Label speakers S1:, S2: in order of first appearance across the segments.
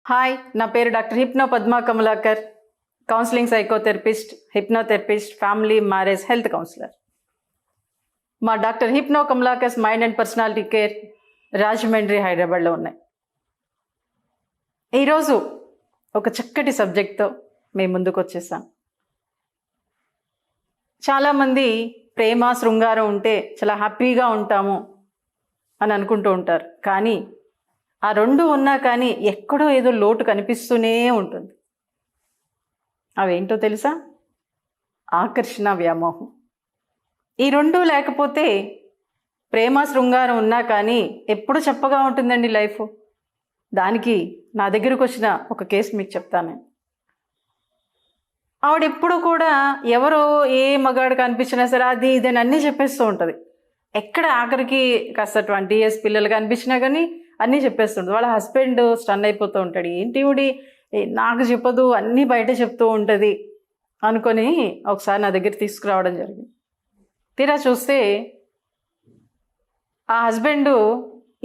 S1: Hi, నా పేరు doctor hypno Padma Kamalakar, counselling psychotherapist, hypnotherapist, family marriage health counsellor. మా doctor hypno Kamalakar's mind and personality care Rajahmundry, హైదరాబాద్లో ఉన్నాయి. ఈరోజు ఒక చక్కటి సబ్జెక్ట్తో మేము ముందుకు వచ్చేసాం. చాలామంది ప్రేమ శృంగారం ఉంటే చాలా హ్యాపీగా ఉంటాము అని అనుకుంటూ ఉంటారు. కానీ ఆ రెండు ఉన్నా కానీ ఎక్కడో ఏదో లోటు కనిపిస్తూనే ఉంటుంది. అవేంటో తెలుసా? ఆకర్షణ, వ్యామోహం. ఈ రెండు లేకపోతే ప్రేమ శృంగారం ఉన్నా కానీ ఎప్పుడు చప్పగా ఉంటుందండి లైఫ్. దానికి నా దగ్గరకు వచ్చిన ఒక కేసు మీకు చెప్తాను. ఆవిడ ఎప్పుడు కూడా ఎవరో ఏ మగాడు కనిపించినా సరే అది ఇదని అన్నీ చెప్పేస్తూ ఉంటుంది. ఎక్కడ ఆఖరికి కాస్త 20 years పిల్లలు కనిపించినా కానీ అన్నీ చెప్పేస్తుంటుంది. వాళ్ళ హస్బెండ్ స్టన్ అయిపోతూ ఉంటాడు. ఏంటి ఇవిడి నాకు చెప్పదు, అన్నీ బయట చెప్తూ ఉంటుంది అనుకొని ఒకసారి నా దగ్గర తీసుకురావడం జరిగింది. తీరా చూస్తే ఆ హస్బెండ్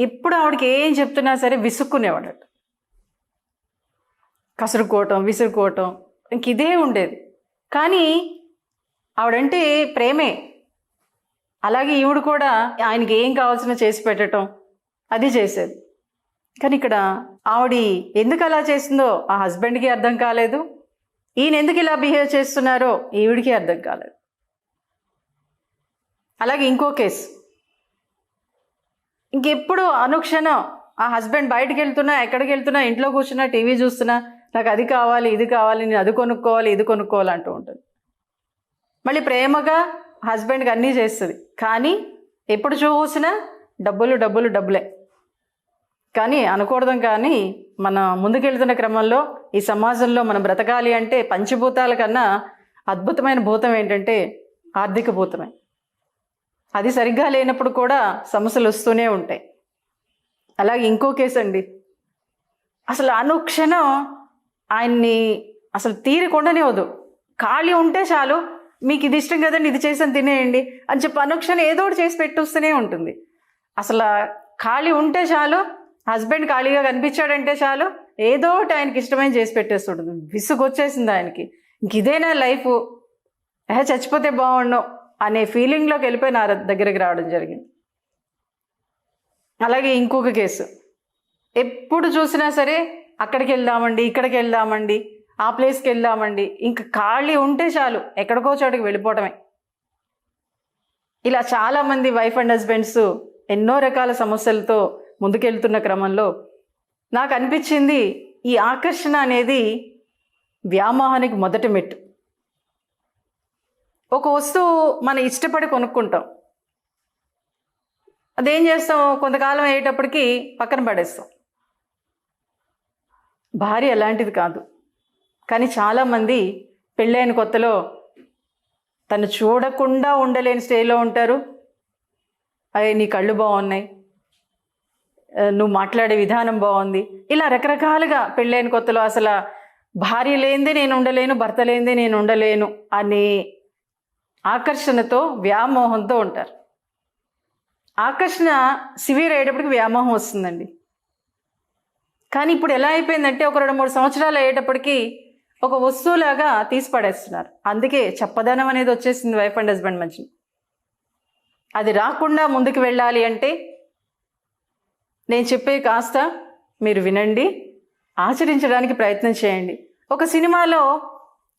S1: ఎప్పుడు ఆవిడకి ఏం చెప్తున్నా సరే విసుక్కునేవాడట. కసురుకోవటం, విసురుకోవటం, ఇంక ఇదే ఉండేది. కానీ ఆవిడంటే ప్రేమే. అలాగే ఈవిడ కూడా ఆయనకి ఏం కావాల్సిన చేసి పెట్టడం అది చేసేది. కానీ ఇక్కడ ఆవిడ ఎందుకు అలా చేసిందో ఆ హస్బెండ్కి అర్థం కాలేదు. ఈయన ఎందుకు ఇలా బిహేవ్ చేస్తున్నారో ఈవిడికి అర్థం కాలేదు. అలాగే ఇంకో కేసు, ఇంకెప్పుడు అనుక్షణం ఆ హస్బెండ్ బయటకు వెళ్తున్నా, ఎక్కడికి వెళ్తున్నా, ఇంట్లో కూర్చున్నా, టీవీ చూస్తున్నా, నాకు అది కావాలి, ఇది కావాలి, నేను అది కొనుక్కోవాలి, ఇది కొనుక్కోవాలి అంటూ ఉంటుంది. మళ్ళీ ప్రేమగా హస్బెండ్కి అన్నీ చేస్తుంది. కానీ ఎప్పుడు చూసినా డబ్బులు డబ్బులు డబ్బులే. కానీ అనకూడదు. కానీ మన ముందుకెళ్తున్న క్రమంలో ఈ సమాజంలో మనం బ్రతకాలి అంటే పంచభూతాల కన్నా అద్భుతమైన భూతం ఏంటంటే ఆర్థిక భూతమే. అది సరిగ్గా లేనప్పుడు కూడా సమస్యలు వస్తూనే ఉంటాయి. అలాగే ఇంకో కేసు అండి, అసలు అనుక్షణం ఆయన్ని అసలు తీరకుండానే వద్దు. ఖాళీ ఉంటే చాలు, మీకు ఇది ఇష్టం కదండి, ఇది చేసాను తినేయండి అని చెప్పి అనుక్షణం ఏదో ఒకటి చేసి పెట్టొస్తూనే ఉంటుంది. అసలు ఖాళీ ఉంటే చాలు, హస్బెండ్ ఖాళీగా కనిపించాడంటే చాలు, ఏదో ఒకటి ఆయనకి ఇష్టమైన చేసి పెట్టేస్తుంటుంది. విసుగు వచ్చేసింది ఆయనకి. ఇంక ఇదేనా లైఫ్, చచ్చిపోతే బాగుండు అనే ఫీలింగ్లోకి వెళ్ళిపోయి నా దగ్గరికి రావడం జరిగింది. అలాగే ఇంకొక కేసు, ఎప్పుడు చూసినా సరే అక్కడికి వెళ్దామండి, ఇక్కడికి వెళ్దామండి, ఆ ప్లేస్కి వెళ్దామండి, ఇంకా ఖాళీ ఉంటే చాలు ఎక్కడికో చోటుకి వెళ్ళిపోవటమే. ఇలా చాలామంది వైఫ్ అండ్ హస్బెండ్స్ ఎన్నో రకాల సమస్యలతో ముందుకెళ్తున్న క్రమంలో నాకు అనిపించింది ఈ ఆకర్షణ అనేది వ్యామోహానికి మొదటి మెట్టు. ఒక వస్తువు మనం ఇష్టపడి కొనుక్కుంటాం, అదేం చేస్తాం, కొంతకాలం అయ్యేటప్పటికి పక్కన పడేస్తాం. భార్య అలాంటిది కాదు. కానీ చాలామంది పెళ్ళైన కొత్తలో తను చూడకుండా ఉండలేని స్టేజ్లో ఉంటారు. అయ్యే నీ కళ్ళు బాగున్నాయి, నువ్వు మాట్లాడే విధానం బాగుంది, ఇలా రకరకాలుగా పెళ్ళైన కొత్తలో అసలు భార్య లేనిదే నేను ఉండలేను, భర్త లేనిదే నేను ఉండలేను అనే ఆకర్షణతో, వ్యామోహంతో ఉంటారు. ఆకర్షణ సివియర్ అయ్యేటప్పటికి వ్యామోహం వస్తుందండి. కానీ ఇప్పుడు ఎలా అయిపోయిందంటే ఒక 2-3 సంవత్సరాలు అయ్యేటప్పటికి ఒక వస్తువులాగా తీసి పడేస్తున్నారు. అందుకే చెప్పదనం అనేది వచ్చేసింది వైఫ్ అండ్ హస్బెండ్ మధ్య. అది రాకుండా ముందుకు వెళ్ళాలి అంటే నేను చెప్పే కాస్త మీరు వినండి, ఆచరించడానికి ప్రయత్నం చేయండి. ఒక సినిమాలో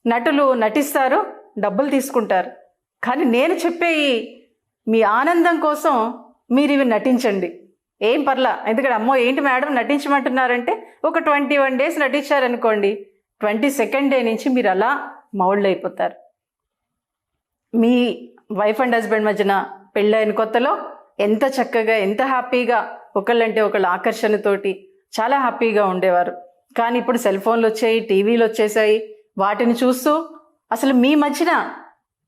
S1: నటులు నటిస్తారు, డబ్బులు తీసుకుంటారు. కానీ నేను చెప్పే మీ ఆనందం కోసం మీరు ఇవి నటించండి, ఏం పర్లా. ఎందుకంటే అమ్మో ఏంటి మేడం నటించమంటున్నారంటే ఒక 21 days నటించారనుకోండి, 22nd day నుంచి మీరు అలా మౌల్డ్ అయిపోతారు. మీ వైఫ్ అండ్ హస్బెండ్ మధ్యన పెళ్ళైన కొత్తలో ఎంత చక్కగా, ఎంత హ్యాపీగా ఒకళ్ళంటే ఒకళ్ళు ఆకర్షణతోటి చాలా హ్యాపీగా ఉండేవారు. కానీ ఇప్పుడు సెల్ ఫోన్లు వచ్చాయి, టీవీలు వచ్చేసాయి. వాటిని చూస్తూ అసలు మీ మధ్యన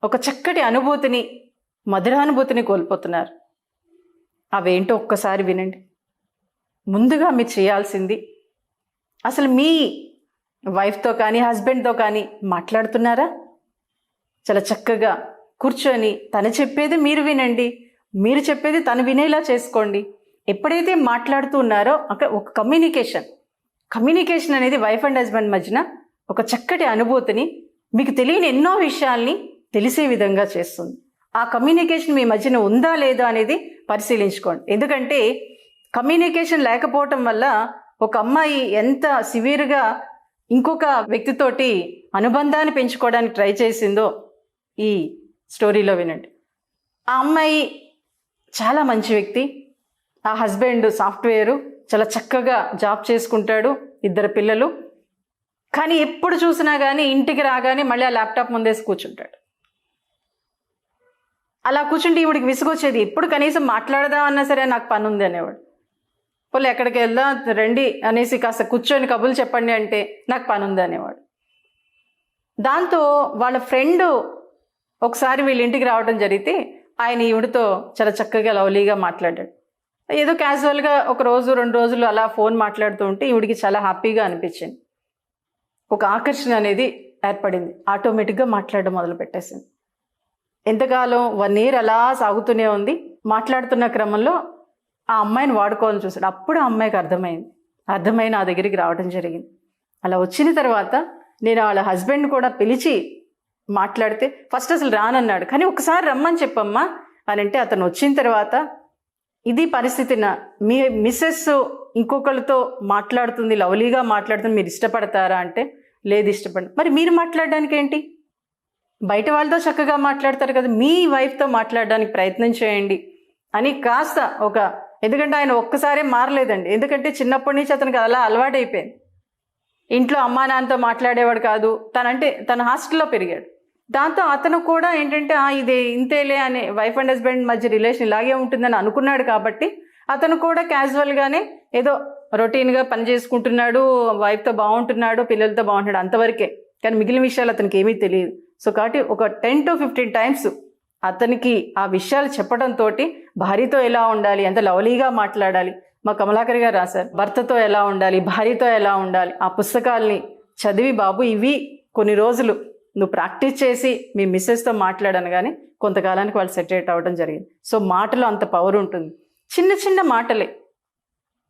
S1: ఒక చక్కటి అనుభూతిని, మధురానుభూతిని కోల్పోతున్నారు. అవేంటో ఒక్కసారి వినండి. ముందుగా మీరు చేయాల్సింది, అసలు మీ వైఫ్తో కానీ హస్బెండ్తో కానీ మాట్లాడుతున్నారా? చాలా చక్కగా కూర్చొని తను చెప్పేది మీరు వినండి, మీరు చెప్పేది తను వినేలా చేసుకోండి. ఎప్పుడైతే మాట్లాడుతూ ఉన్నారో అక్కడ ఒక కమ్యూనికేషన్ అనేది వైఫ్ అండ్ హస్బెండ్ మధ్యన ఒక చక్కటి అనుభూతిని, మీకు తెలియని ఎన్నో విషయాల్ని తెలిసే విధంగా చేస్తుంది. ఆ కమ్యూనికేషన్ మీ మధ్యన ఉందా లేదా అనేది పరిశీలించుకోండి. ఎందుకంటే కమ్యూనికేషన్ లేకపోవటం వల్ల ఒక అమ్మాయి ఎంత సివియర్గా ఇంకొక వ్యక్తితోటి అనుబంధాన్ని పెంచుకోవడానికి ట్రై చేసిందో ఈ స్టోరీలో వినండి. ఆ అమ్మాయి చాలా మంచి వ్యక్తి, ఆ హస్బెండ్ సాఫ్ట్వేరు, చాలా చక్కగా జాబ్ చేసుకుంటాడు, 2 పిల్లలు. కానీ ఎప్పుడు చూసినా కానీ ఇంటికి రాగానే మళ్ళీ ఆ ల్యాప్టాప్ ముందేసి కూర్చుంటాడు. అలా కూర్చుంటే ఈవిడికి విసుగొచ్చేది. ఎప్పుడు కనీసం మాట్లాడదామన్నా సరే నాకు పని ఉంది అనేవాడు. పోలే ఎక్కడికి వెళ్దాం రండి అనేసి కాస్త కూర్చొని కబుర్లు చెప్పండి అంటే నాకు పని ఉంది అనేవాడు. దాంతో వాళ్ళ ఫ్రెండ్ ఒకసారి వీళ్ళ ఇంటికి రావడం జరిగితే ఆయన ఈవిడితో చాలా చక్కగా లవ్లీగా మాట్లాడాడు. ఏదో క్యాజువల్గా 1 రోజు 2 రోజులు అలా ఫోన్ మాట్లాడుతూ ఉంటే ఈవిడికి చాలా హ్యాపీగా అనిపించింది. ఒక ఆకర్షణ అనేది ఏర్పడింది. ఆటోమేటిక్గా మాట్లాడడం మొదలు పెట్టేసింది. ఎంతకాలం 1 year అలా సాగుతూనే ఉంది. మాట్లాడుతున్న క్రమంలో ఆ అమ్మాయిని వాడుకోవాలని చూశాడు. అప్పుడు ఆ అమ్మాయికి అర్థమై నా దగ్గరికి రావడం జరిగింది. అలా వచ్చిన తర్వాత నేను వాళ్ళ హస్బెండ్ కూడా పిలిచి మాట్లాడితే ఫస్ట్ అసలు రానన్నాడు. కానీ ఒకసారి రమ్మని చెప్పమ్మా అని అంటే అతను వచ్చిన తర్వాత ఇది పరిస్థితిన మీ మిస్సెస్ ఇంకొకరితో మాట్లాడుతుంది, లవ్లీగా మాట్లాడుతుంది, మీరు ఇష్టపడతారా అంటే లేదు ఇష్టపడ. మరి మీరు మాట్లాడడానికి ఏంటి? బయట వాళ్ళతో చక్కగా మాట్లాడతారు కదా, మీ వైఫ్తో మాట్లాడడానికి ప్రయత్నం చేయండి అని కాస్త ఎందుకంటే ఆయన ఒక్కసారే మారలేదండి. ఎందుకంటే చిన్నప్పటి నుంచి అతనికి అలా అలవాటైపోయింది. ఇంట్లో అమ్మా నాన్నతో మాట్లాడేవాడు కాదు. తన హాస్టల్లో పెరిగాడు. దాంతో అతను కూడా ఏంటంటే ఇది ఇంతేలే అని వైఫ్ అండ్ హస్బెండ్ మధ్య రిలేషన్ ఇలాగే ఉంటుందని అనుకున్నాడు. కాబట్టి అతను కూడా క్యాజువల్గానే ఏదో రొటీన్గా పని చేసుకుంటున్నాడు, వైఫ్తో బాగుంటున్నాడు, పిల్లలతో బాగుంటున్నాడు, అంతవరకే. కానీ మిగిలిన విషయాలు అతనికి ఏమీ తెలియదు. సో కాబట్టి ఒక 10 to 15 times అతనికి ఆ విషయాలు చెప్పడంతో భార్యతో ఎలా ఉండాలి, ఎంత లవ్లీగా మాట్లాడాలి, మా కమలాకర్ గారు రాశారు, భర్తతో ఎలా ఉండాలి, భార్యతో ఎలా ఉండాలి, ఆ పుస్తకాల్ని చదివి బాబు ఇవి కొన్ని రోజులు నువ్వు ప్రాక్టీస్ చేసి మీ మిస్సెస్తో మాట్లాడను కానీ కొంతకాలానికి వాళ్ళు సెటరేట్ అవ్వడం జరిగింది. సో మాటలో అంత పవర్ ఉంటుంది. చిన్న చిన్న మాటలే,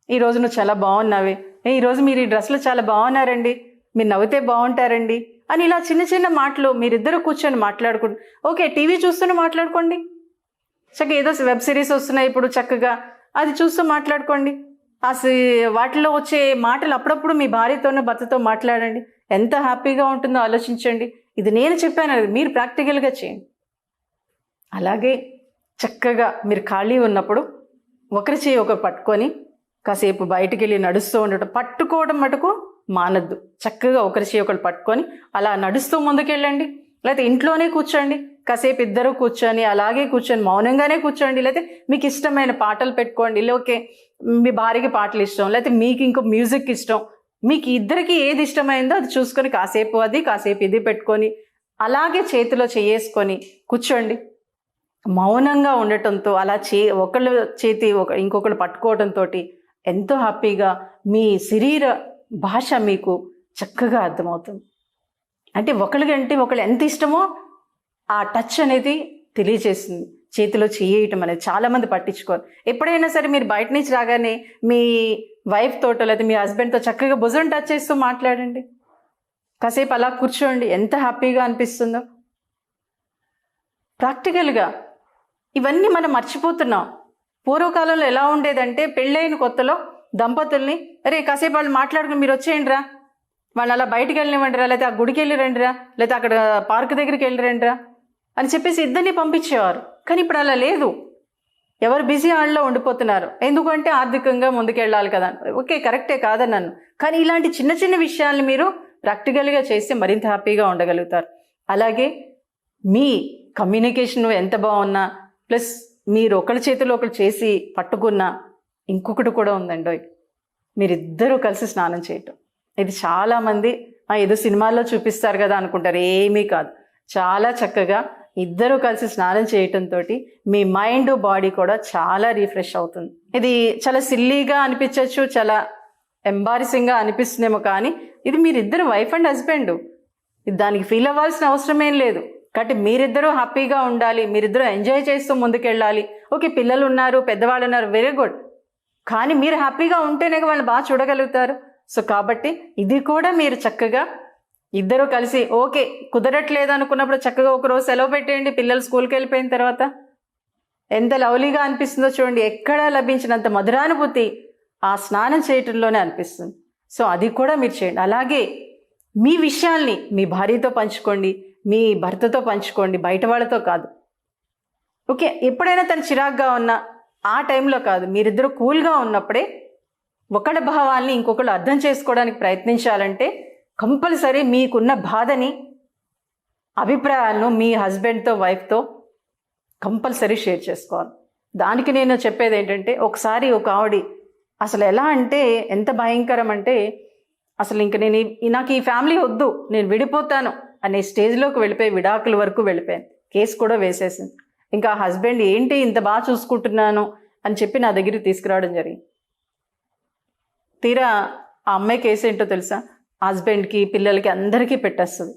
S1: ఈరోజు నువ్వు చాలా బాగున్నావే, ఈరోజు మీరు ఈ డ్రెస్లో చాలా బాగున్నారండి, మీరు నవ్వితే బాగుంటారండి అని ఇలా చిన్న చిన్న మాటలు మీరిద్దరూ కూర్చొని మాట్లాడుకుంటు. ఓకే, టీవీ చూస్తూనే మాట్లాడుకోండి, చక్కగా ఏదో వెబ్ సిరీస్ వస్తున్నాయి ఇప్పుడు, చక్కగా అది చూస్తూ మాట్లాడుకోండి. వాటిలో వచ్చే మాటలు అప్పుడప్పుడు మీ భార్యతోనో భర్తతో మాట్లాడండి. ఎంత హ్యాపీగా ఉంటుందో ఆలోచించండి. ఇది నేను చెప్పాను, అది మీరు ప్రాక్టికల్గా చేయండి. అలాగే చక్కగా మీరు ఖాళీ ఉన్నప్పుడు ఒకరి చేయి ఒకరు పట్టుకొని కాసేపు బయటికి వెళ్ళి నడుస్తూ ఉండటం. పట్టుకోవడం మటుకు మానద్దు. చక్కగా ఒకరి చేయి ఒకరు పట్టుకొని అలా నడుస్తూ ముందుకెళ్ళండి. లేకపోతే ఇంట్లోనే కూర్చోండి, కాసేపు ఇద్దరు కూర్చొని అలాగే కూర్చొని మౌనంగానే కూర్చోండి. లేకపోతే మీకు ఇష్టమైన పాటలు పెట్టుకోండి. ఓకే, మీ భార్యకి పాటలు ఇష్టం, లేకపోతే మీకు ఇంకో మ్యూజిక్ ఇష్టం, మీకు ఇద్దరికి ఏది ఇష్టమైందో అది చూసుకొని కాసేపు ఇది పెట్టుకొని అలాగే చేతిలో చేసుకొని కూర్చోండి. మౌనంగా ఉండటంతో అలా ఒకళ్ళ చేతి ఇంకొకళ్ళు పట్టుకోవడంతో ఎంతో హ్యాపీగా మీ శరీర భాష మీకు చక్కగా అర్థమవుతుంది. అంటే ఒకళ్ళకంటే ఒకళ్ళు ఎంత ఇష్టమో ఆ టచ్ అనేది తెలియజేస్తుంది. చేతిలో చేయటం అనేది చాలామంది పట్టించుకోరు. ఎప్పుడైనా సరే మీరు బయట నుంచి రాగానే మీ వైఫ్ తోటో లేదా మీ హస్బెండ్తో చక్కగా భుజం టచ్ చేస్తూ మాట్లాడండి. కాసేపు అలా కూర్చోండి, ఎంత హ్యాపీగా అనిపిస్తుందో. ప్రాక్టికల్గా ఇవన్నీ మనం మర్చిపోతున్నాం. పూర్వకాలంలో ఎలా ఉండేదంటే పెళ్ళైన కొత్తలో దంపతుల్ని కాసేపు వాళ్ళు మాట్లాడుకుని మీరు వచ్చేయండిరా, వాళ్ళు అలా బయటికి వెళ్ళనివ్వండిరా, లేకపోతే ఆ గుడికి వెళ్ళి రండిరా, లేకపోతే అక్కడ పార్క్ దగ్గరికి వెళ్ళి రండిరా అని చెప్పేసి ఇద్దరిని పంపించేవారు. కానీ ఇప్పుడు అలా లేదు. ఎవరు బిజీ వాళ్ళలో ఉండిపోతున్నారు. ఎందుకంటే ఆర్థికంగా ముందుకెళ్ళాలి కదా. ఓకే, కరెక్టే కాదన్నాను. కానీ ఇలాంటి చిన్న చిన్న విషయాల్ని మీరు ప్రాక్టికల్గా చేస్తే మరింత హ్యాపీగా ఉండగలుగుతారు. అలాగే మీ కమ్యూనికేషన్ ఎంత బాగున్నా, ప్లస్ మీరు ఒకరి చేతిలో ఒకరు చేసి పట్టుకున్నా, ఇంకొకటి కూడా ఉందండి, మీరిద్దరూ కలిసి స్నానం చేయటం. ఇది చాలామంది ఏదో సినిమాల్లో చూపిస్తారు కదా అనుకుంటారు. ఏమీ కాదు. చాలా చక్కగా ఇద్దరూ కలిసి స్నానం చేయటంతో మీ మైండ్ బాడీ కూడా చాలా రీఫ్రెష్ అవుతుంది. ఇది చాలా సిల్లీగా అనిపించవచ్చు, చాలా ఎంబారసింగ్గా అనిపిస్తుందేమో, కానీ ఇది మీరిద్దరు వైఫ్ అండ్ హస్బెండ్, దానికి ఫీల్ అవ్వాల్సిన అవసరం ఏం లేదు. కాబట్టి మీరిద్దరూ హ్యాపీగా ఉండాలి, మీరిద్దరూ ఎంజాయ్ చేస్తూ ముందుకెళ్ళాలి. ఓకే, పిల్లలు ఉన్నారు, పెద్దవాళ్ళు ఉన్నారు, వెరీ గుడ్. కానీ మీరు హ్యాపీగా ఉంటేనే వాళ్ళు బాగా చూడగలుగుతారు. సో కాబట్టి ఇది కూడా మీరు చక్కగా ఇద్దరు కలిసి ఓకే కుదరట్లేదు అనుకున్నప్పుడు చక్కగా ఒకరోజు సెలవు పెట్టేయండి. పిల్లలు స్కూల్కి వెళ్ళిపోయిన తర్వాత ఎంత లవ్లీగా అనిపిస్తుందో చూడండి. ఎక్కడా లభించినంత మధురానుభూతి ఆ స్నానం చేయటంలోనే అనిపిస్తుంది. సో అది కూడా మీరు చేయండి. అలాగే మీ విషయాల్ని మీ భార్యతో పంచుకోండి, మీ భర్తతో పంచుకోండి, బయట వాళ్ళతో కాదు. ఓకే, ఎప్పుడైనా తను చిరాగ్గా ఉన్నా ఆ టైంలో కాదు, మీరిద్దరూ కూల్గా ఉన్నప్పుడే ఒకళ్ళ భావాల్ని ఇంకొకళ్ళు అర్థం చేసుకోవడానికి ప్రయత్నించాలంటే కంపల్సరీ మీకున్న బాధని అభిప్రాయాలను మీ హస్బెండ్తో వైఫ్తో కంపల్సరీ షేర్ చేసుకోవాలి. దానికి నేను చెప్పేది ఏంటంటే, ఒకసారి ఒక ఆవిడ అసలు ఎలా అంటే ఎంత భయంకరం అంటే, అసలు ఇంక నాకు ఈ ఫ్యామిలీ వద్దు, నేను విడిపోతాను అనే స్టేజ్లోకి వెళ్ళిపోయి విడాకుల వరకు వెళ్ళిపోయాను. కేసు కూడా వేసేసింది. ఇంకా హస్బెండ్ ఏంటి ఇంత బాగా చూసుకుంటున్నాను అని చెప్పి నా దగ్గరికి తీసుకురావడం జరిగింది. తీరా ఆ అమ్మాయి కేసు ఏంటో తెలుసా, హస్బెండ్కి పిల్లలకి అందరికీ పెట్టేస్తుంది.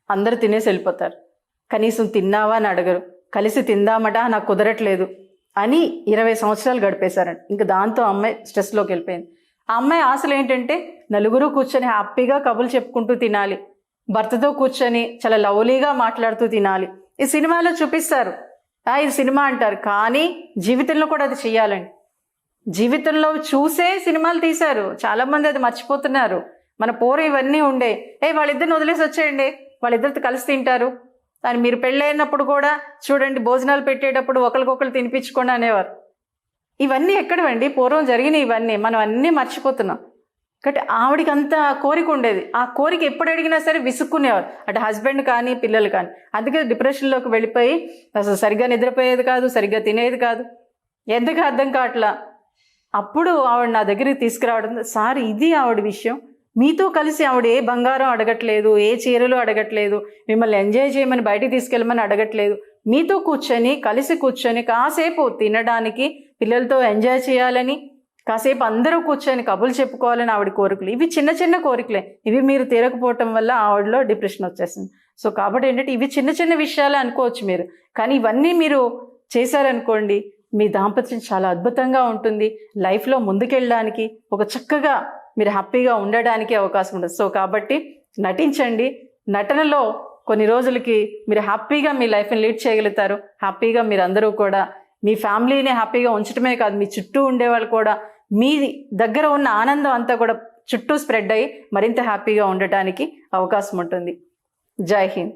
S1: అందరు తినేసి వెళ్ళిపోతారు, కనీసం తిన్నావా అని అడగరు. కలిసి తిందామట, నాకు కుదరట్లేదు అని 20 సంవత్సరాలు గడిపేశారండి. ఇంకా దాంతో అమ్మాయి స్ట్రెస్లోకి వెళ్ళిపోయింది. ఆ అమ్మాయి ఆశలు ఏంటంటే నలుగురు కూర్చొని హ్యాపీగా కబుర్లు చెప్పుకుంటూ తినాలి, భర్తతో కూర్చొని చాలా లవ్లీగా మాట్లాడుతూ తినాలి. ఈ సినిమాలో చూపిస్తారు, ఇది సినిమా అంటారు, కానీ జీవితంలో కూడా అది చెయ్యాలండి. జీవితంలో చూసే సినిమాలు తీశారు, చాలామంది అది మర్చిపోతున్నారు. మన పూర్వం ఇవన్నీ ఉండే, వాళ్ళిద్దరిని వదిలేసి వచ్చేయండి, వాళ్ళిద్దరితో కలిసి తింటారు అని. మీరు పెళ్ళైనప్పుడు కూడా చూడండి, భోజనాలు పెట్టేటప్పుడు ఒకరికొకరు తినిపించుకోండి అనేవారు. ఇవన్నీ ఎక్కడవండి, పూర్వం జరిగిన ఇవన్నీ మనం అన్నీ మర్చిపోతున్నాం. కాబట్టి ఆవిడికి అంత కోరిక ఉండేది. ఆ కోరిక ఎప్పుడు అడిగినా సరే విసుక్కునేవారు, అటు హస్బెండ్ కానీ పిల్లలు కానీ. అందుకే డిప్రెషన్లోకి వెళ్ళిపోయి అసలు సరిగ్గా నిద్రపోయేది కాదు, సరిగ్గా తినేది కాదు. ఎందుకు అర్థం కావట్లా. అప్పుడు ఆవిడ నా దగ్గరికి తీసుకురావడం, సార్ ఇది ఆవిడ విషయం, మీతో కలిసి ఆవిడ ఏ బంగారం అడగట్లేదు, ఏ చీరలు అడగట్లేదు, మిమ్మల్ని ఎంజాయ్ చేయమని బయటికి తీసుకెళ్ళమని అడగట్లేదు. మీతో కూర్చొని కలిసి కూర్చొని కాసేపు తినడానికి, పిల్లలతో ఎంజాయ్ చేయాలని, కాసేపు అందరూ కూర్చొని కబుర్లు చెప్పుకోవాలని ఆవిడ కోరికలు. ఇవి చిన్న చిన్న కోరికలే. ఇవి మీరు తీరకపోవటం వల్ల ఆవిడలో డిప్రెషన్ వచ్చేసింది. సో కాబట్టి ఏంటంటే ఇవి చిన్న చిన్న విషయాలే అనుకోవచ్చు మీరు, కానీ ఇవన్నీ మీరు చేశారనుకోండి, మీ దాంపత్యం చాలా అద్భుతంగా ఉంటుంది. లైఫ్లో ముందుకెళ్ళడానికి, ఒక చక్కగా మీరు హ్యాపీగా ఉండడానికి అవకాశం ఉంటుంది. సో కాబట్టి నటించండి. నటనలో కొన్ని రోజులకి మీరు హ్యాపీగా మీ లైఫ్ని లీడ్ చేయగలుగుతారు. హ్యాపీగా మీరు అందరూ కూడా మీ ఫ్యామిలీని హ్యాపీగా ఉంచడమే కాదు, మీ చుట్టూ ఉండేవాళ్ళు కూడా మీ దగ్గర ఉన్న ఆనందం అంతా కూడా చుట్టూ స్ప్రెడ్ అయ్యి మరింత హ్యాపీగా ఉండటానికి అవకాశం ఉంటుంది. జై హింద్.